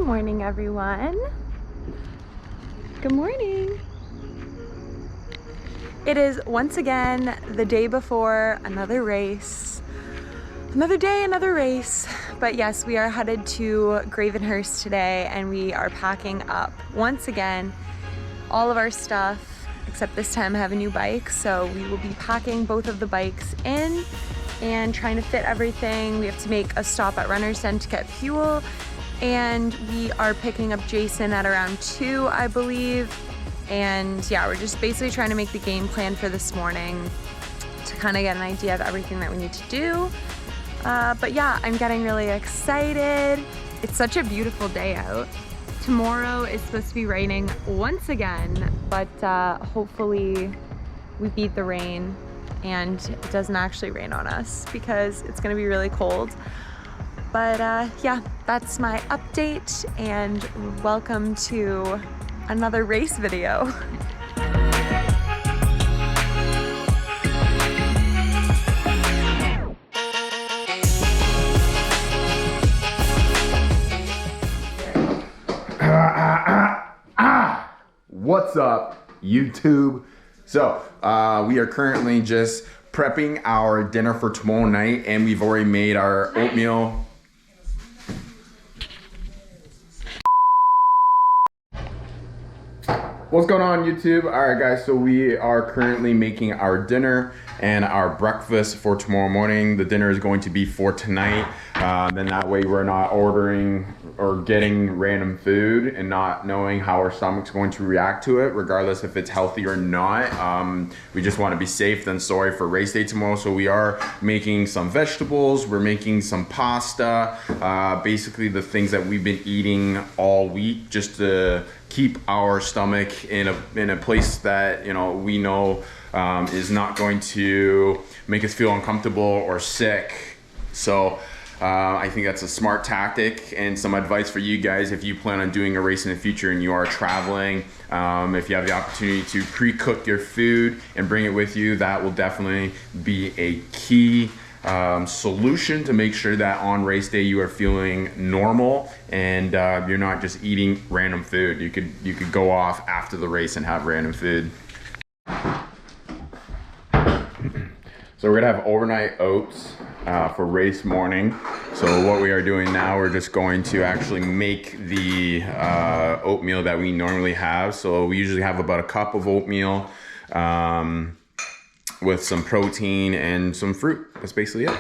Good morning, everyone. Good morning. It is once again the day before another race. Another day, another race. But yes, we are headed to Gravenhurst today and we are packing up once again all of our stuff, except this time I have a new bike. So we will be packing both of the bikes in and trying to fit everything. We have to make a stop at Runner's Den to get fuel. And we are picking up Jason at around 2, I believe. And yeah, we're just basically trying to make the game plan for this morning to kind of get an idea of everything that we need to do. But yeah, I'm getting really excited. It's such a beautiful day out. Tomorrow is supposed to be raining once again, but hopefully we beat the rain and it doesn't actually rain on us because it's gonna be really cold. But yeah, that's my update and welcome to another race video. What's up, YouTube? So we are currently just prepping our dinner for tomorrow night and we've already made our oatmeal. What's going on, YouTube? All right, guys, so we are currently making our dinner and our breakfast for tomorrow morning. The dinner is going to be for tonight. Then that way we're not ordering or getting random food and not knowing how our stomach's going to react to it, regardless if it's healthy or not. We just want to be safe than sorry for race day tomorrow. So we are making some vegetables, we're making some pasta, basically the things that we've been eating all week just to keep our stomach in a place that, you know, we know is not going to make us feel uncomfortable or sick. So I think that's a smart tactic and some advice for you guys if you plan on doing a race in the future and you are traveling. If you have the opportunity to pre-cook your food and bring it with you, that will definitely be a key solution to make sure that on race day you are feeling normal and you're not just eating random food. You could go off after the race and have random food. So we're gonna have overnight oats for race morning. So what we are doing now, we're just going to actually make the oatmeal that we normally have. So we usually have about a cup of oatmeal with some protein and some fruit. That's basically it.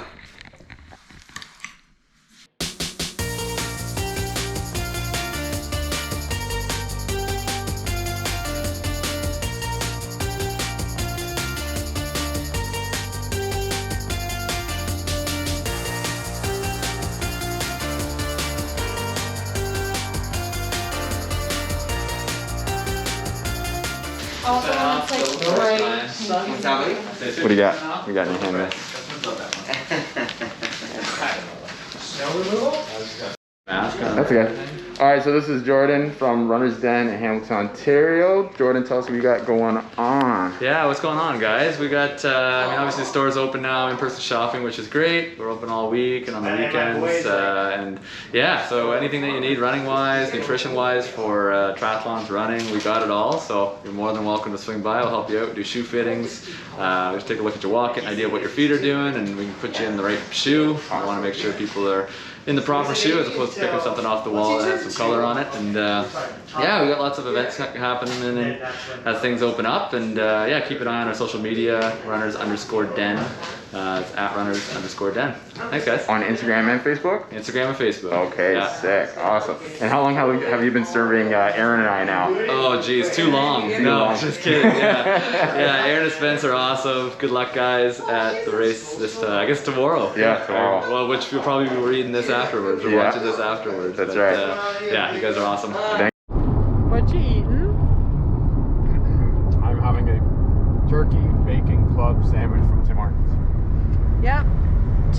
What do you got? We got any hand there? That's okay. All right, so this is Jordan from Runner's Den in Hamilton, Ontario. Jordan, tell us what you got going on. Yeah, what's going on, guys? We got, I mean, obviously the store's open now, in-person shopping, which is great. We're open all week and on the weekends. And yeah, so anything that you need running-wise, nutrition-wise for triathlons, running, we got it all. So you're more than welcome to swing by. I'll help you out, do shoe fittings. Just take a look at your walk, get an idea of what your feet are doing, and we can put you in the right shoe. I want to make sure people are in the proper shoe as opposed to picking something off the wall that has some color on it. And yeah, we got lots of events happening as things open up. And yeah, keep an eye on our social media, runners_den. It's at runners_den. Thanks, guys. On Instagram and Facebook? Instagram and Facebook. Okay, yeah. Sick, awesome. And how long have you been serving Erin and I now? Oh geez, too long. No, just kidding. Yeah, yeah. Erin and Spence are awesome. Good luck, guys, at the race this, I guess tomorrow. Yeah, tomorrow. Well, which we'll probably be reading this afterwards. We're watching this afterwards. That's right. Yeah, you guys are awesome. What you eating? I'm having a turkey bacon club sandwich from Tim Hortons. Yep,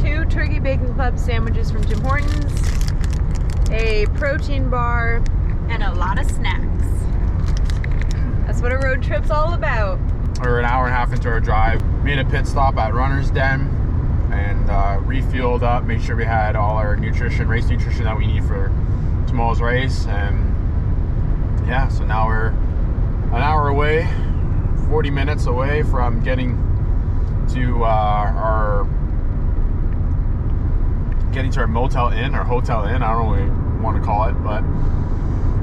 2 turkey bacon club sandwiches from Tim Hortons, a protein bar, and a lot of snacks. That's what a road trip's all about. We're an hour and a half into our drive. Made a pit stop at Runner's Den and refueled up, made sure we had all our nutrition, race nutrition that we need for tomorrow tomorrow's race. And yeah, so now we're an hour away, 40 minutes away from getting to our motel inn or hotel inn. I don't know what we want to call it, but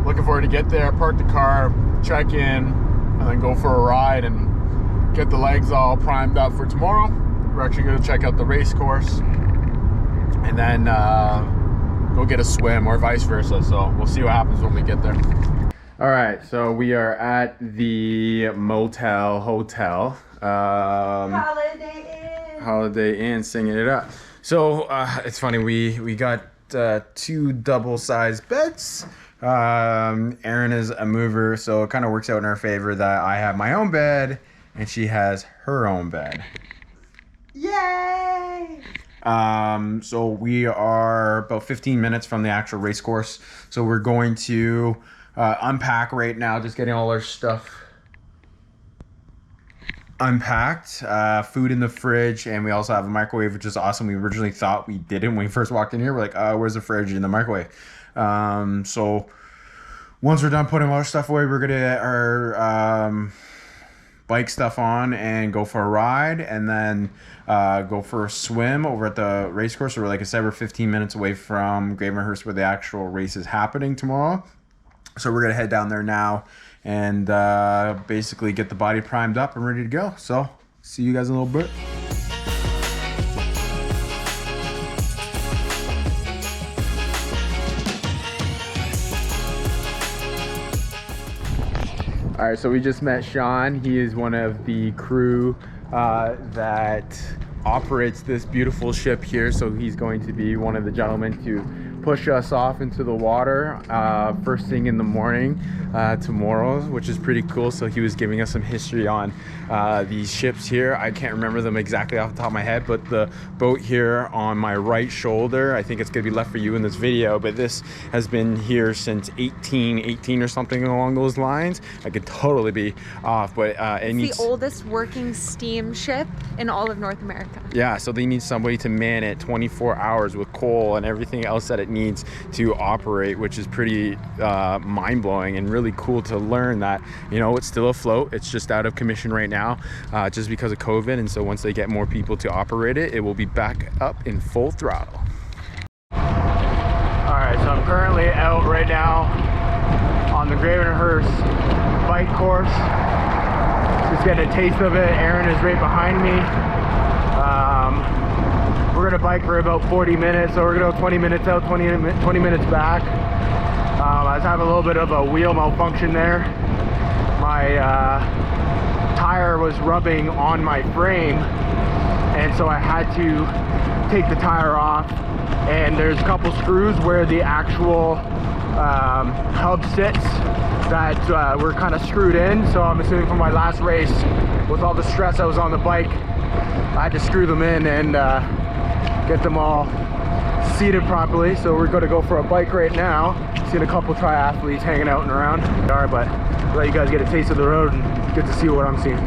looking forward to get there, park the car, check in, and then go for a ride and get the legs all primed up for tomorrow. We're actually going to check out the race course and then go get a swim or vice versa. So we'll see what happens when we get there. All right, so we are at the hotel. Holiday Inn, singing it up. So it's funny, we got 2 double-sized beds. Erin is a mover, so it kind of works out in our favor that I have my own bed and she has her own bed. Yay! So we are about 15 minutes from the actual race course. So we're going to unpack right now, just getting all our stuff unpacked, food in the fridge, and we also have a microwave, which is awesome. We originally thought we didn't when we first walked in here. We're like, where's the fridge and the microwave? So once we're done putting all our stuff away, we're gonna get our bike stuff on and go for a ride, and then go for a swim over at the race course. So like I said, we're 15 minutes away from Gravenhurst, where the actual race is happening tomorrow. So we're gonna head down there now and basically get the body primed up and ready to go. So see you guys in a little bit. All right, so we just met Sean. He is one of the crew that operates this beautiful ship here. So he's going to be one of the gentlemen to push us off into the water first thing in the morning tomorrow, which is pretty cool. So he was giving us some history on these ships here. I can't remember them exactly off the top of my head, but the boat here on my right shoulder, I think it's gonna be left for you in this video, but this has been here since 1818 or something along those lines. I could totally be off, but it's the oldest working steamship in all of North America. Yeah, so they need somebody to man it 24 hours with coal and everything else that it needs to operate, which is pretty mind-blowing and really cool to learn that, you know, it's still afloat. It's just out of commission right now just because of COVID, and so once they get more people to operate it, it will be back up in full throttle. All right, so I'm currently out right now on the Gravenhurst bike course, just getting a taste of it. Erin is right behind me. We're gonna bike for about 40 minutes, so we're gonna go 20 minutes out, 20 minutes back. I was having a little bit of a wheel malfunction there. My tire was rubbing on my frame, and so I had to take the tire off, and there's a couple screws where the actual hub sits that were kind of screwed in. So I'm assuming from my last race, with all the stress I was on the bike, I had to screw them in and get them all seated properly. So we're going to go for a bike right now. Seen a couple triathletes hanging out and around, but let you guys get a taste of the road and get to see what I'm seeing.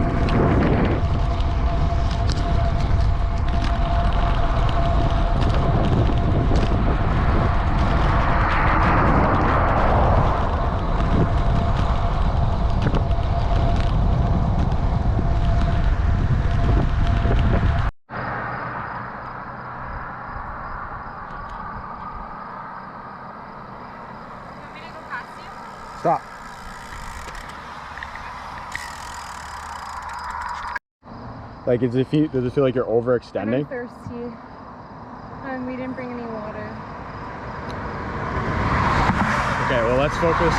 Stop. Like, does it feel like you're overextending? I'm thirsty, and we didn't bring any water. Okay, well, let's focus.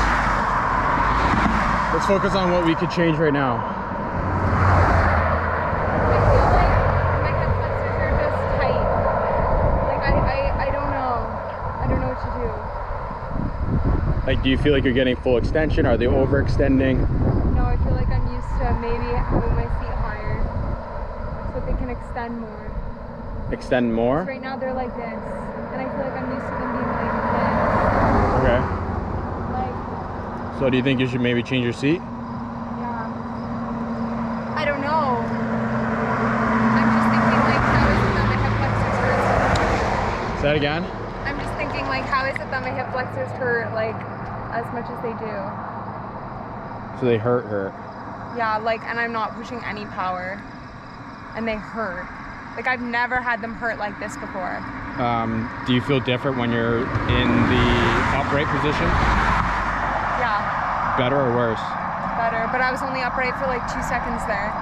Let's focus on what we could change right now. I feel like my hip flexors are just tight. Like I don't know. I don't know what to do. Like, do you feel like you're getting full extension? Are they overextending? No, I feel like I'm used to maybe having my feet higher so they can extend more. Extend more? Right now they're like this, and I feel like I'm used to them being like this. Okay. Like, So do you think you should maybe change your seat? yeah. I don't know. I'm just thinking like how is it that my hip flexors hurt? Say that again? I'm just thinking saying, like, how is it that my hip flexors hurt, like, as much as they do? So they hurt her. Yeah, like, and I'm not pushing any power. And they hurt. Like, I've never had them hurt like this before. Do you feel different when you're in the upright position? Yeah. Better or worse? Better, but I was only upright for like 2 seconds there.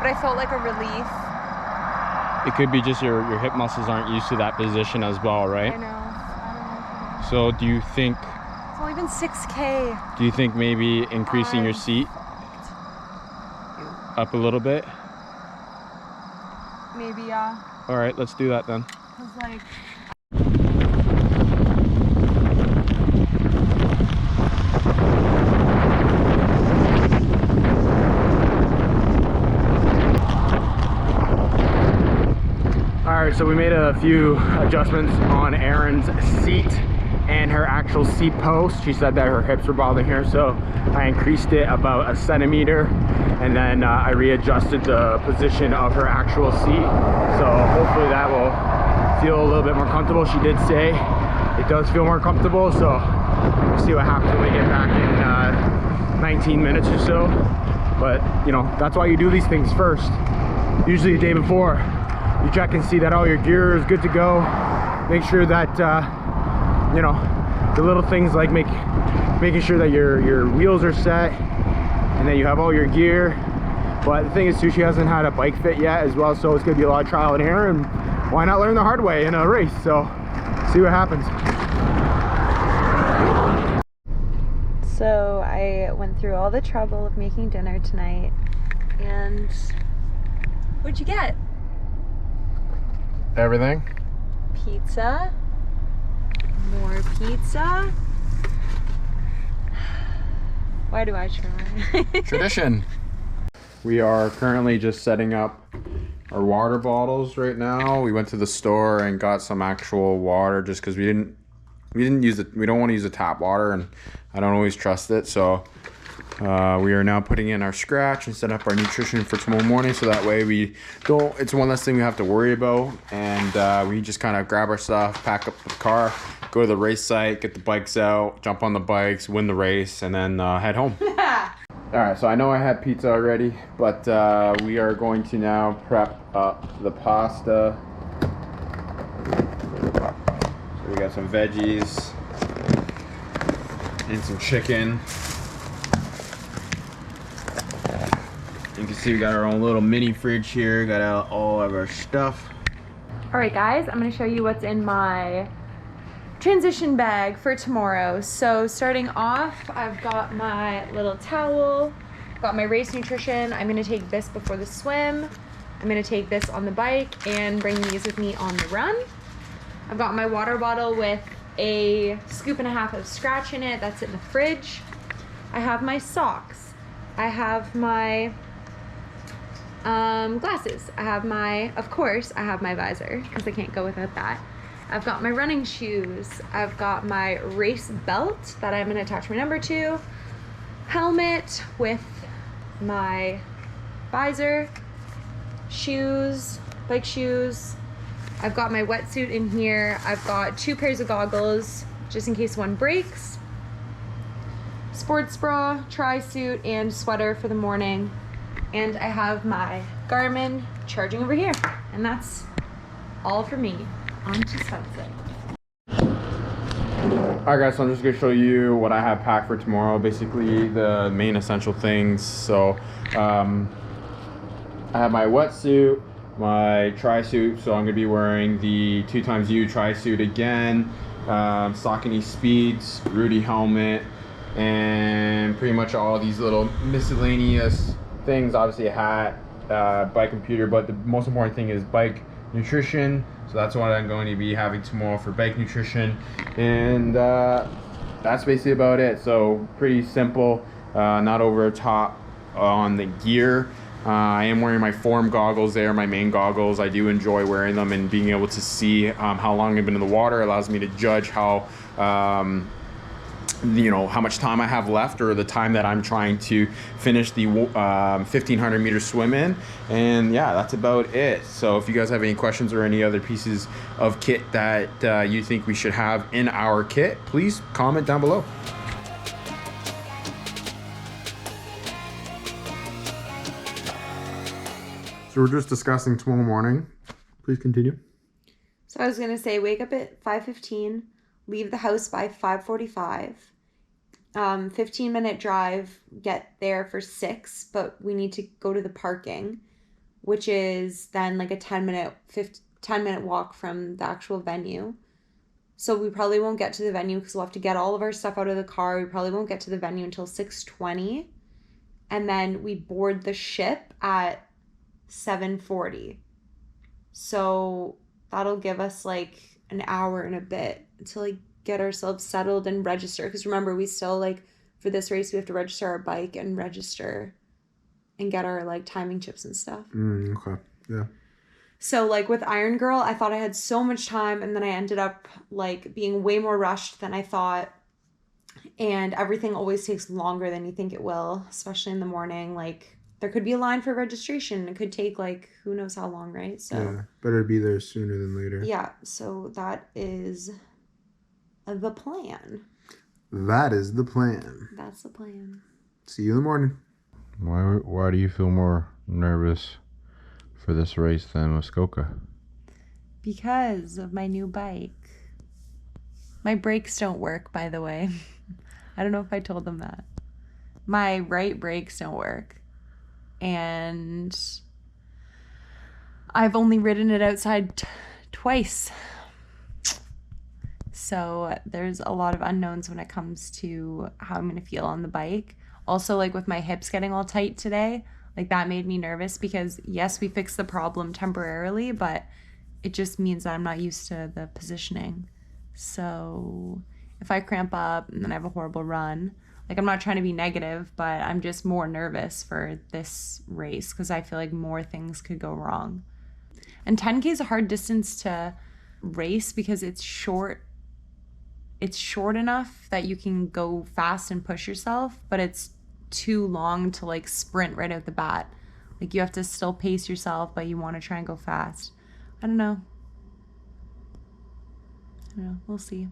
But I felt like a relief. It could be just your hip muscles aren't used to that position as well, right? I know. I don't know. So do you think... It's only been 6K. Do you think maybe increasing your seat up a little bit? Maybe, yeah. All right, let's do that then. 'Cause, like... All right, so we made a few adjustments on Erin's seat and her actual seat post. She said that her hips were bothering her, so I increased it about 1 centimeter, and then I readjusted the position of her actual seat. So hopefully that will feel a little bit more comfortable. She did say it does feel more comfortable, so we'll see what happens when we get back in 19 minutes or so. But you know, that's why you do these things first. Usually the day before, you check and see that all your gear is good to go. Make sure that you know, the little things like making sure that your wheels are set and that you have all your gear. But the thing is too, she hasn't had a bike fit yet as well, so it's gonna be a lot of trial and error, and why not learn the hard way in a race? So see what happens. So I went through all the trouble of making dinner tonight, and what'd you get? Everything. Pizza. More pizza. Why do I try? Tradition. We are currently just setting up our water bottles right now. We went to the store and got some actual water just because we didn't use it. We don't want to use the tap water, and I don't always trust it. So we are now putting in our scratch and set up our nutrition for tomorrow morning, so that way we don't, it's one less thing we have to worry about, and we just kind of grab our stuff, pack up the car, go to the race site, get the bikes out, jump on the bikes, win the race, and then head home. All right, so I know I had pizza already, but we are going to now prep up the pasta. So we got some veggies and some chicken. You can see we got our own little mini fridge here, got out all of our stuff. All right, guys, I'm gonna show you what's in my transition bag for tomorrow. So starting off, I've got my little towel, got my race nutrition. I'm gonna take this before the swim. I'm gonna take this on the bike and bring these with me on the run. I've got my water bottle with a 1.5 scoops of scratch in it. That's in the fridge. I have my socks. I have my glasses. I have my, of course, I have my visor because I can't go without that. I've got my running shoes. I've got my race belt that I'm gonna attach my number to. Helmet with my visor. Shoes, bike shoes. I've got my wetsuit in here. I've got 2 pairs of goggles just in case one breaks. Sports bra, tri-suit, and sweater for the morning. And I have my Garmin charging over here. And that's all for me. On to sunset. Alright guys, so I'm just going to show you what I have packed for tomorrow. Basically the main essential things. So I have my wetsuit, my tri-suit, so I'm going to be wearing the 2xU tri-suit again, Saucony Speeds, Rudy helmet, and pretty much all these little miscellaneous things. Obviously a hat, bike computer, but the most important thing is bike nutrition. So that's what I'm going to be having tomorrow for bike nutrition, and that's basically about it. So pretty simple, not over the top on the gear. I am wearing my form goggles there, my main goggles. I do enjoy wearing them, and being able to see how long I've been in the water allows me to judge how you know, how much time I have left or the time that I'm trying to finish the 1500 meter swim in. And yeah, that's about it. So if you guys have any questions or any other pieces of kit that you think we should have in our kit, please comment down below. So we're just discussing tomorrow morning. Please continue. So I was gonna say, wake up at 5:15, leave the house by 5:45. 15-minute drive, get there for 6, but we need to go to the parking, which is then like a 10-minute walk from the actual venue. So we probably won't get to the venue because we'll have to get all of our stuff out of the car. We probably won't get to the venue until 6:20. And then we board the ship at 7:40. So that'll give us like an hour and a bit to like get ourselves settled and register. Because remember, we still like for this race we have to register our bike and register and get our like timing chips and stuff. Okay. Yeah. So like with Iron Girl, I thought I had so much time, and then I ended up like being way more rushed than I thought. And everything always takes longer than you think it will, especially in the morning. Like there could be a line for registration. It could take like who knows how long, right? So yeah, better be there sooner than later. Yeah, so that is the plan. That is the plan. That's the plan. See you in the morning. Why do you feel more nervous for this race than Muskoka? Because of my new bike. My brakes don't work, by the way. I don't know if I told them that. My right brakes don't work. And I've only ridden it outside twice. So there's a lot of unknowns when it comes to how I'm going to feel on the bike. Also, like with my hips getting all tight today, like that made me nervous because yes, we fixed the problem temporarily, but it just means that I'm not used to the positioning. So if I cramp up and then I have a horrible run, like I'm not trying to be negative, but I'm just more nervous for this race because I feel like more things could go wrong. And 10K is a hard distance to race because it's short. It's short enough that you can go fast and push yourself, but it's too long to like sprint right out the bat. Like you have to still pace yourself, but you want to try and go fast. I don't know. We'll see.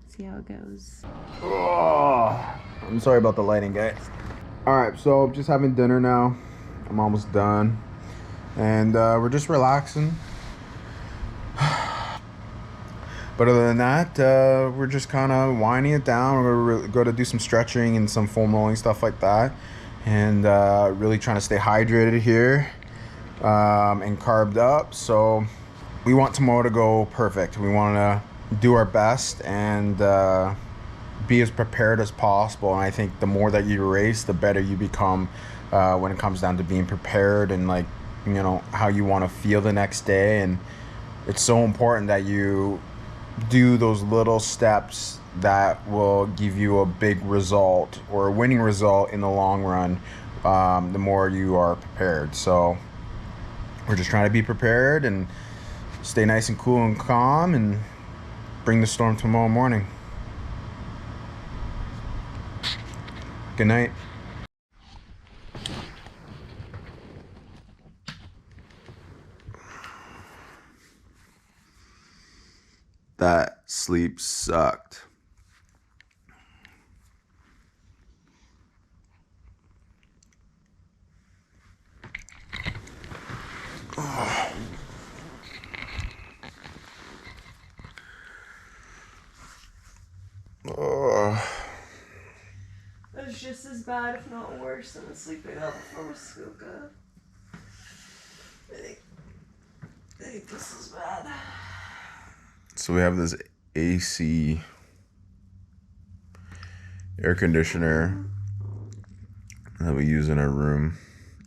See how it goes. Oh, I'm sorry about the lighting, guys. All right, so just having dinner now. I'm almost done. And we're just relaxing. But other than that, we're just kind of winding it down. We're going to go to do some stretching and some foam rolling, stuff like that. And really trying to stay hydrated here and carved up. So we want tomorrow to go perfect. We want to do our best and be as prepared as possible. And I think the more that you race, the better you become when it comes down to being prepared and like, you know, how you want to feel the next day. And it's so important that you do those little steps that will give you a big result or a winning result in the long run, the more you are prepared. So we're just trying to be prepared and stay nice and cool and calm and bring the storm tomorrow morning. Good night. That sleep sucked. Oh. Oh. It's just as bad, if not worse, than the sleeping out before Muskoka. I think this is bad. So we have this AC air conditioner that we use in our room,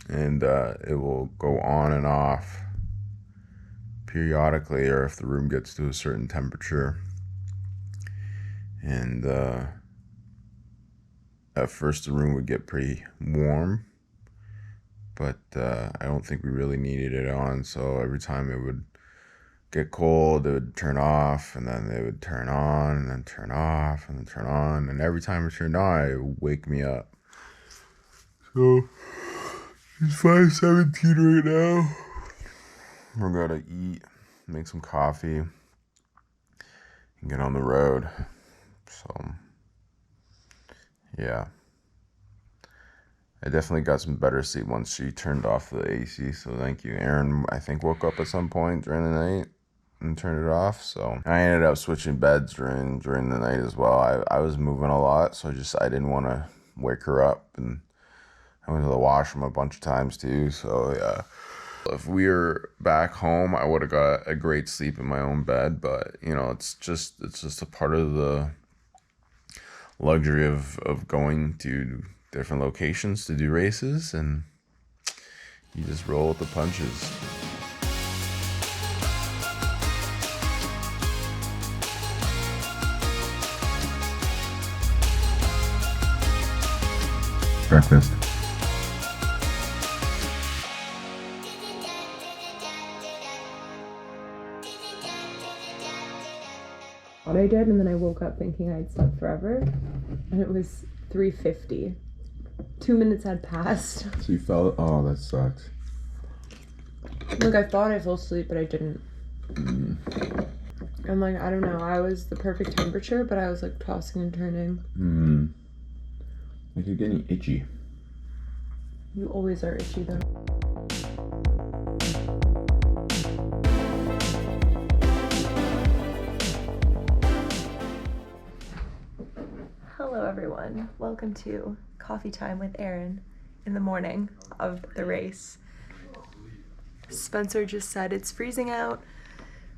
and it will go on and off periodically, or if the room gets to a certain temperature. And at first the room would get pretty warm, but I don't think we really needed it on, so every time it would get cold, it would turn off, and then it would turn on, and then turn off, and then turn on, and every time it turned on, it would wake me up. So it's 5:17 right now. We're gonna eat, make some coffee, and get on the road. So yeah, I definitely got some better sleep once she turned off the AC, so thank you. Erin, I think, woke up at some point during the night and turned it off, so I ended up switching beds during the night as well. I was moving a lot, so I didn't want to wake her up, and I went to the washroom a bunch of times too, so yeah. If we were back home, I would have got a great sleep in my own bed, but you know, it's just a part of the luxury of going to different locations to do races, and you just roll with the punches. Breakfast. What I did, and then I woke up thinking I'd slept forever, and it was 3:50. 2 minutes had passed. So you fell? Oh, that sucks. Like, I thought I fell asleep, but I didn't. I'm like, I don't know. I was the perfect temperature, but I was like tossing and turning. Like you're getting itchy. You always are itchy though. Hello everyone. Welcome to Coffee Time with Erin in the morning of the race. Spencer just said it's freezing out,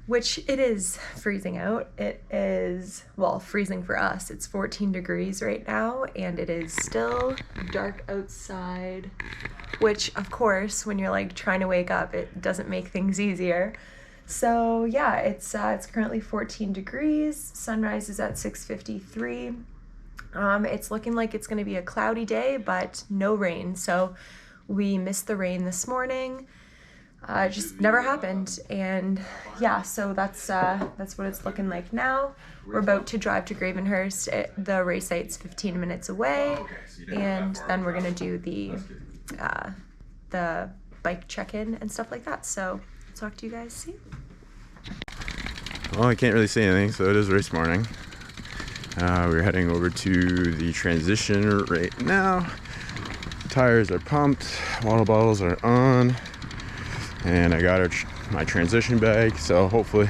which it is freezing out. It is, well, freezing for us. It's 14 degrees right now, and it is still dark outside, which of course, when you're like trying to wake up, it doesn't make things easier. So yeah, it's currently 14 degrees. Sunrise is at 6:53. It's looking like it's going to be a cloudy day, but no rain. So we missed the rain this morning. It just never happened, and yeah, so that's what it's looking like now. We're about to drive to Gravenhurst. The race site's 15 minutes away, and then we're gonna do the bike check-in and stuff like that. So I'll talk to you guys soon. Well, I can't really say anything, so it is race morning. We're heading over to the transition right now. Tires are pumped, water bottles are on. And I got my transition bag, so hopefully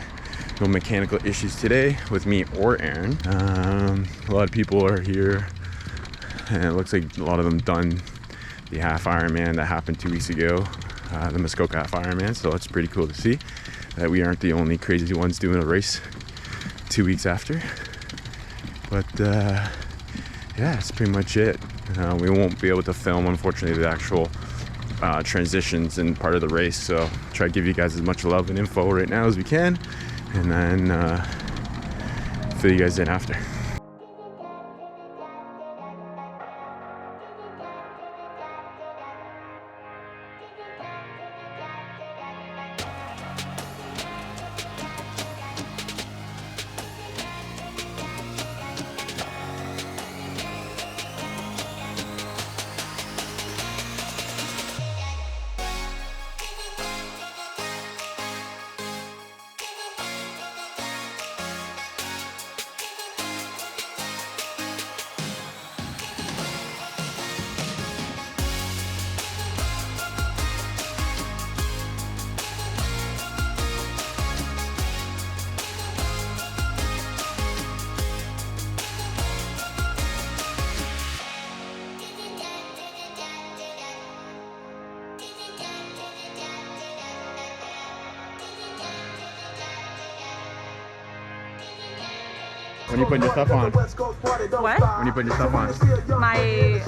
no mechanical issues today with me or Erin. A lot of people are here, and it looks like a lot of them done the half Ironman that happened 2 weeks ago, the Muskoka half Ironman, so it's pretty cool to see that we aren't the only crazy ones doing a race 2 weeks after. But yeah, that's pretty much it. We won't be able to film, unfortunately, the actual transitions and part of the race, so try to give you guys as much love and info right now as we can, and then fill you guys in after. When you putting your stuff on? What? When you putting your stuff on? My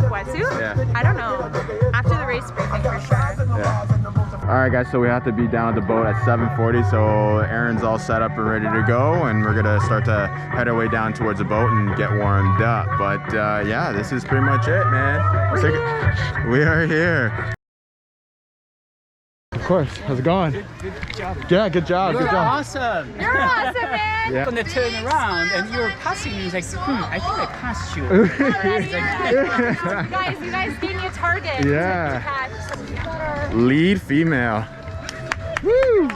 wetsuit? Yeah. I don't know. After the race briefing for sure. Yeah. All right, guys. So we have to be down at the boat at 7:40. So Erin's all set up and ready to go, and we're gonna start to head our way down towards the boat and get warmed up. But yeah, this is pretty much it, man. We are here. course. How's it going? Good job. Yeah, good job. You're Good job. awesome. You're awesome, man. Yeah. When they turn around and you're passing me, it's like, I think I passed you. You guys gave me a target. Yeah. Lead female. Woo!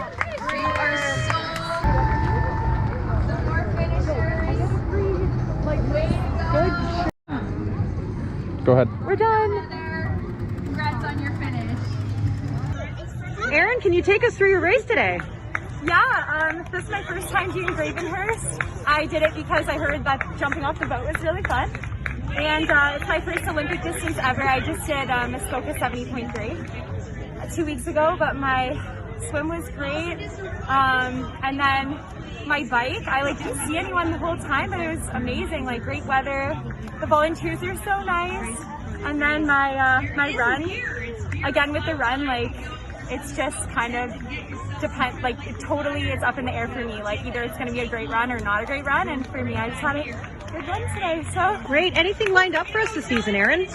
Go ahead. We're done. Congrats on your finish. Erin, can you take us through your race today? Yeah, this is my first time doing Gravenhurst. I did it because I heard that jumping off the boat was really fun. And it's my first Olympic distance ever. I just did Muskoka 70.3 2 weeks ago, but my swim was great. And then my bike, I didn't see anyone the whole time, but it was amazing, great weather. The volunteers are so nice. And then my run, again with the run, it's just kind of totally it's up in the air for me. Either it's gonna be a great run or not a great run, and for me I just had a good run today. So Great. Anything lined up for us this season, Erin?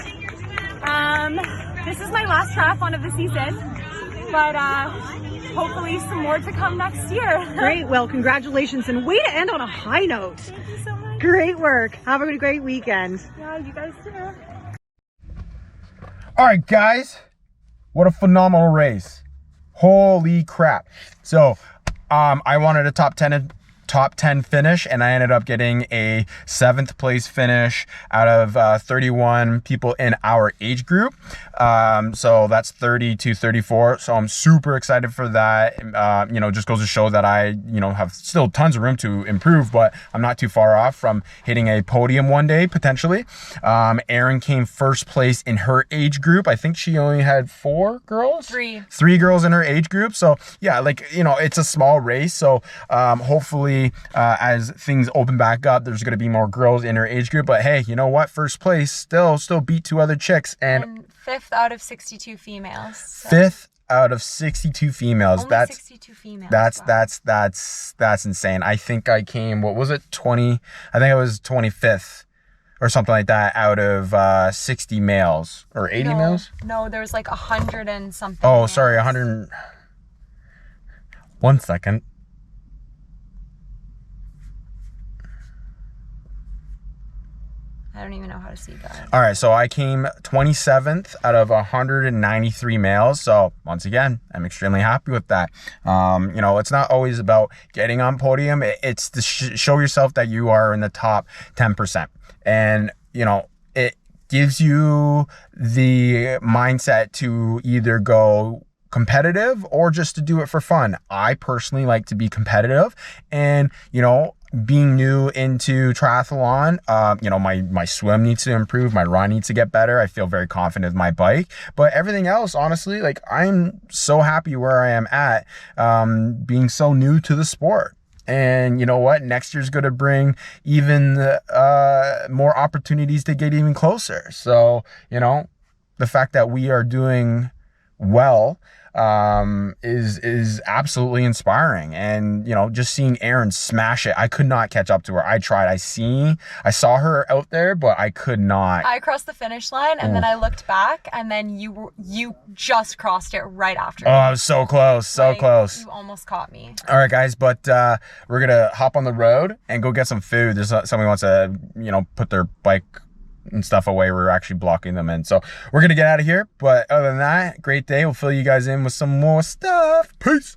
this is my last triathlon of the season, but hopefully some more to come next year. Great. Well, congratulations, and way to end on a high note. Thank you so much. Great work. Have a great weekend. Yeah, you guys too. All right, guys. What a phenomenal race. Holy crap. So, I wanted a top 10 finish, and I ended up getting a 7th place finish out of 31 people in our age group. So that's 30 to 34. So I'm super excited for that. Just goes to show that I, have still tons of room to improve, but I'm not too far off from hitting a podium one day, potentially. Erin came first place in her age group. I think she only had 4 girls? 3 girls in her age group. So yeah, it's a small race. So, hopefully, as things open back up, there's going to be more girls in her age group. But hey, you know what? First place still beat 2 other chicks, and 5th out of 62 females. So. 5th out of 62 females. Only That's 62 females. That's insane. I think I came, what was it, 20? I think I was 25th or something like that out of 60 males or 80 males. No, there was 100 and something. Oh, males. sorry, 100. 1 second. I don't even know how to see that. All right, so I came 27th out of 193 males. So once again, I'm extremely happy with that. It's not always about getting on podium. It's to show yourself that you are in the top 10%. And, it gives you the mindset to either go competitive or just to do it for fun. I personally like to be competitive, and, being new into triathlon, my swim needs to improve, my run needs to get better. I feel very confident with my bike, but everything else, honestly, I'm so happy where I am at, being so new to the sport. And you know what? Next year's going to bring even more opportunities to get even closer. So, the fact that we are doing well is absolutely inspiring. And just seeing Erin smash it, I could not catch up to her. I tried. I saw her out there, but I could not. I crossed the finish line, and then I looked back, and then you just crossed it right after. Oh, I was so close, close. You almost caught me. All right, guys, but we're gonna hop on the road and go get some food. There's somebody wants to put their bike and stuff away. We're actually blocking them in, so we're gonna get out of here. But other than that, great day. We'll fill you guys in with some more stuff. Peace.